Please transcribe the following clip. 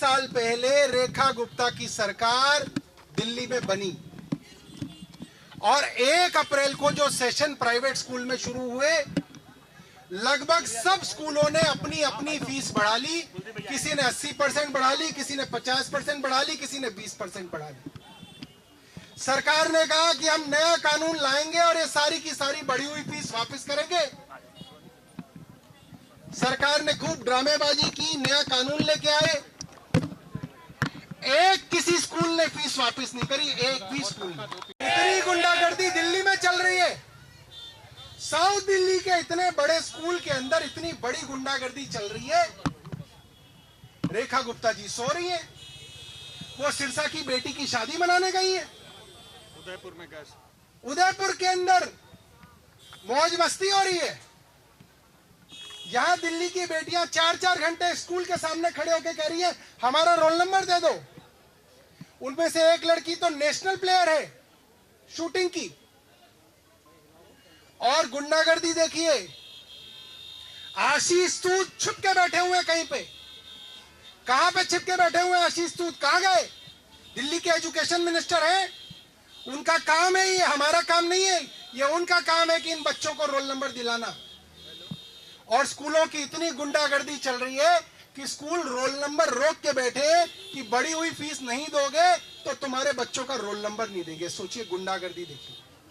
साल पहले रेखा गुप्ता की सरकार दिल्ली में बनी और 1 अप्रैल को जो सेशन प्राइवेट स्कूल में शुरू हुए, लगभग सब स्कूलों ने अपनी अपनी फीस बढ़ा ली। किसी ने 80% बढ़ा ली, किसी ने 50% बढ़ा ली, किसी ने 20% बढ़ा ली। सरकार ने कहा कि हम नया कानून लाएंगे और ये सारी की सारी बढ़ी हुई फीस वापस करेंगे। सरकार ने खूब ड्रामेबाजी की, नया कानून लेके आए। किसी स्कूल ने फीस वापस नहीं करी, एक भी स्कूल ने। इतनी गुंडागर्दी दिल्ली में चल रही है, साउथ दिल्ली के इतने बड़े स्कूल के अंदर इतनी बड़ी गुंडागर्दी चल रही है। रेखा गुप्ता जी सो रही है, वो सिरसा की बेटी की शादी मनाने गई है। उदयपुर में गैस, उदयपुर के अंदर मौज मस्ती हो रही है। यहां दिल्ली की बेटियां 4-4 घंटे स्कूल के सामने खड़े होकर कह रही है हमारा रोल नंबर दे दो। उनमें से एक लड़की तो नेशनल प्लेयर है शूटिंग की। और गुंडागर्दी देखिए, आशीष तूत छुप के बैठे हुए कहीं पे। कहां पे छिप के बैठे हुए आशीष तूत? कहां गए? दिल्ली के एजुकेशन मिनिस्टर हैं, उनका काम है ये, हमारा काम नहीं है। ये उनका काम है कि इन बच्चों को रोल नंबर दिलाना। और स्कूलों की इतनी गुंडागर्दी चल रही है कि स्कूल रोल नंबर रोक के बैठे कि बढ़ी हुई फीस नहीं दोगे तो तुम्हारे बच्चों का रोल नंबर नहीं देंगे। सोचिए गुंडागर्दी देखिए।